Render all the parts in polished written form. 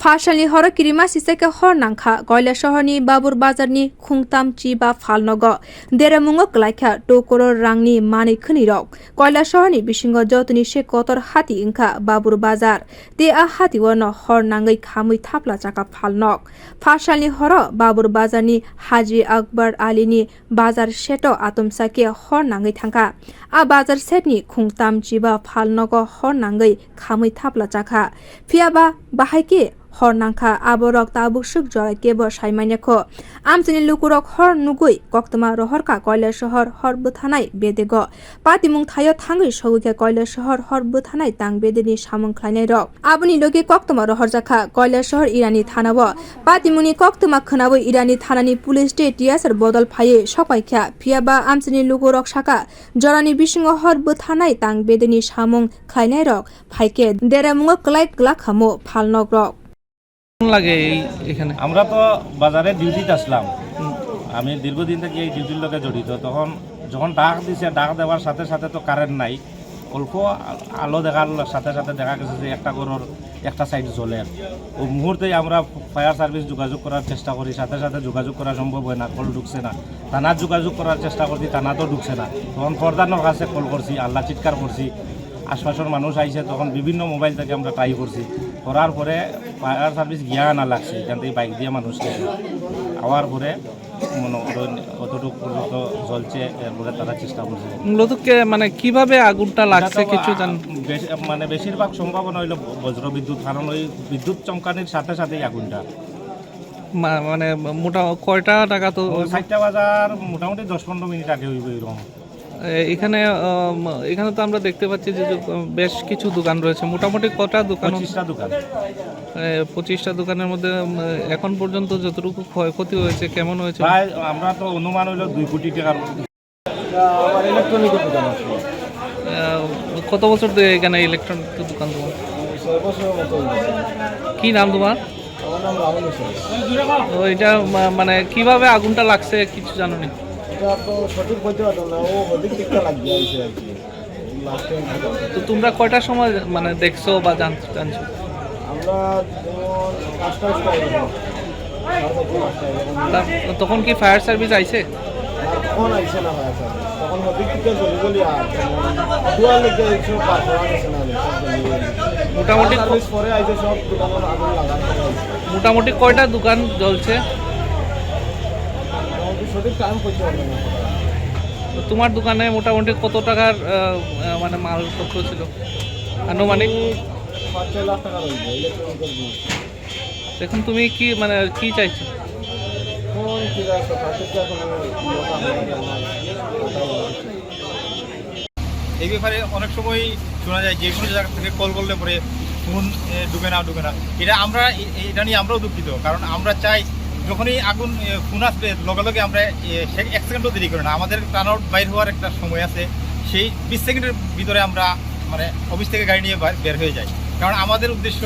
फालसालनि हरो किरिमा सिसेके हर नangkha कैलाशहरनि बाबुरबाजारनि khung tham chiba phal nogo deramwng kwlai crore rangni mani khunirok कैलाशहरनि bisingo jotoni se kotor hati ingkha baburbazar te a hati wano hor nangai khamui thapla chaka phal nok फालसालनि हरो बाबुरबाजारनि हाजी अकबर आलीनि बाजार सेटो आतमसाके हर nangai thangka a बाजार सेटनि khung tham chiba phal nogo hor nangai khamui thapla chaka phiaba bahaike hor nangkha aborok tabuk suk jora kebo saimanyako amchini lukurok hor nugui koktwma rohorka kailashahar hor bwtharnai bedego patimwng thayo thangui soguke kailashahar hor bwtharnai tang bedeni samwng khlainai rok aboni loge koktwma rohorjaka kailashahar irani thanabo patimwngni koktwma khwnaboi irani thanani police te tiasar bodol phaye sokphai phiaba amchini lukurok saka jorani bisingo hor bwtharnai tang bedeni samwng khlainai rok phaike deramwng kwlai glakhamo phalnok rok লাগে এখানে আমরা তো বাজারে ডিউটিতে আসলাম আমি দীর্ঘদিন থেকে এই ডিউটির লোকে জড়িত তখন যখন ডাক দিছে ডাক দেওয়ার সাথে সাথে তো কারেন্ট নাই অল্প আলো দেখার সাথে সাথে দেখা গেছে যে একটা ঘরের একটা সাইড জ্বলে ওই মুহূর্তেই আমরা ফায়ার সার্ভিস যোগাযোগ করার চেষ্টা করি সাথে সাথে যোগাযোগ করা সম্ভব হয় না কল ঢুকছে না থানার যোগাযোগ করার চেষ্টা করছি থানা তো ঢুকছে না তখন ফরদানোর কাছে কল করছি আল্লাহ চিৎকার করছি আশপাশের মানুষ আইসে তখন বিভিন্ন মোবাইল থেকে আমরা ট্রাই করছি করার পরে ফায়ার সার্ভিস গিয়া না লাগছে এখান থেকে বাইক দিয়ে মানুষ গেছে আওয়ার পরে অতটুকু পর্যন্ত জ্বলছে এরপরে তারা চেষ্টা করছে মূলত মানে কিভাবে আগুনটা লাগছে কিছু মানে বেশিরভাগ সম্ভাবনা হইল বজ্র বিদ্যুৎ কারণ ওই বিদ্যুৎ চমকানির সাথে সাথেই আগুনটা মানে মোটা কয়টা টাকা তো 4টা বাজার মোটামুটি 10-15 মিনিট আগে হইব এরকম এখানে এখানে তো আমরা দেখতে পাচ্ছি যে বেশ কিছু দোকান রয়েছে মোটামুটি কটা দোকান 25টা দোকান 25টা দোকানের মধ্যে এখন পর্যন্ত যতটুকু ক্ষয়ক্ষতি হয়েছে কেমন হয়েছে প্রায় আমরা তো অনুমান হইল 2 কোটি টাকার আমার ইলেকট্রনিকের দোকান আছে কত বছর ধরে এখানে ইলেকট্রনিক দোকান তোমার 6 বছর মতো কি নাম তোমার আমার নাম রাহুল তো এটা মানে কিভাবে আগুনটা লাগছে কিছু জানো না এটা তো সঠিক বলতে পারবো না ও অধিক দিকটা লাগবে আইছে আর কি তো তোমরা কয়টার সময় মানে দেখছো বা জানছো আমরা তখন কি ফায়ার সার্ভিস আইছে তখন আইছে না ফায়ার সার্ভিস তখন অধিক দিকটা জলি জলি আর দুয়ার লেগে আইছে পাঁচটা আইছে না মোটামুটি পরে আইছে সব দোকান আগুন লাগানো মোটামুটি কয়টা দোকান জ্বলছে সঠিক টাইম করতে পারবে না তোমার দোকানে মোটামুটি কত টাকার মানে মালপত্র ছিল আনুমানিক 5-6 লাখ টাকা রইবে ইলেকট্রনিক্যাল জিনিস এখন তুমি কি মানে কি চাইছো কোন কি রাস্তা পাঠিয়ে এখন এই ব্যাপারে অনেক সময় শোনা যায় যে কোনো জায়গা থেকে কল করলে পরে ফোন ঢুকে না এটা এটা নিয়ে আমরাও দুঃখিত কারণ আমরা চাই যখনই আগুন ফোন আসবে লগে লগে আমরা 1 সেকেন্ডও দেরি করি না আমাদের টার্ন আউট বাইর হওয়ার একটা সময় আছে সেই 20 সেকেন্ডের ভিতরে আমরা মানে অফিস থেকে গাড়ি নিয়ে বের হয়ে যাই কারণ আমাদের উদ্দেশ্য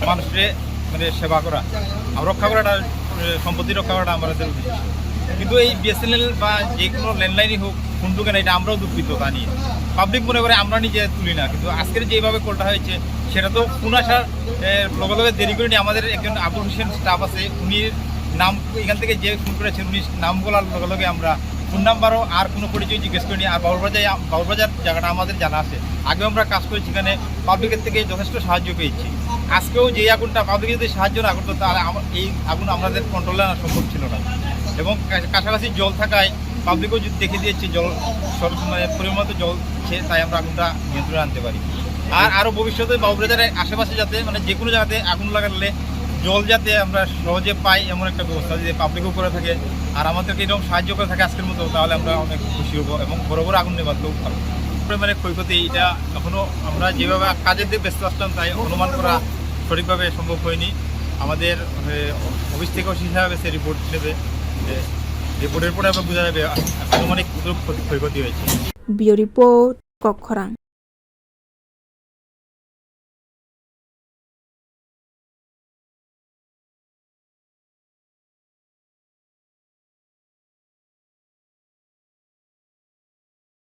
মানুষের মানে সেবা করা রক্ষা করাটা সম্পত্তি রক্ষা করাটা আমাদের উদ্দেশ্য কিন্তু এই বিএসএনএল বা যে কোনো ল্যান্ডলাইনই হোক ফোন ঢুকে না এটা আমরাও দুঃখিত তা নিয়ে পাবলিক মনে করে আমরা নিজে তুলি না কিন্তু আজকের যেভাবে কলটা হয়েছে সেটা তো ফোন আসার লগে লগে দেরি করে নিয়ে আমাদের একজন আবুল হোসেন স্টাফ আছে উনি নাম এখান থেকে যে ফোন করেছেন উনি নাম বলার লগে লগে আমরা ফোন নাম্বারও আর কোনো পরিচয় জিজ্ঞেস করিনি আর বাবুরবাজার জায়গাটা আমাদের জানা আছে আগেও আমরা কাজ করেছি এখানে পাবলিকের থেকে যথেষ্ট সাহায্য পেয়েছি আজকেও যে আগুনটা পাবলিক যদি সাহায্য না করতো তাহলে এই আগুন আমাদের কন্ট্রোলে আনা সম্ভব ছিল না এবং কাছাকাছি জল থাকায় পাবলিকও যদি দেখে দিয়েছে জল মানে পরিমাণ জলছে তাই আমরা আগুনটা নিয়ন্ত্রণে আনতে পারি আর আরও ভবিষ্যতে বাবুরবাজারের আশেপাশে যাতে মানে যে কোনো জায়গাতে আগুন লাগালে জল যাতে আমরা সহজে পাই এমন একটা ব্যবস্থা যদি পাবলিকও করে থাকে আর আমাদেরকে এরকম সাহায্য করে থাকে আজকের মতো তাহলে আমরা অনেক খুশি হবো এবং বড় বড় আগুন নেবাতেও পারবো মানে ক্ষয়ক্ষতি এটা এখনও আমরা যেভাবে কাজের দিয়ে ব্যস্ত আসলাম তাই অনুমান করা সঠিকভাবে সম্ভব হয়নি আমাদের অফিস থেকেও হিসাবে সে রিপোর্ট নেবে রিপোর্টের পরে আমরা বোঝা যাবে আনুমানিক ক্ষয়ক্ষতি হয়েছে বিও রিপোর্ট কক্ষরাং।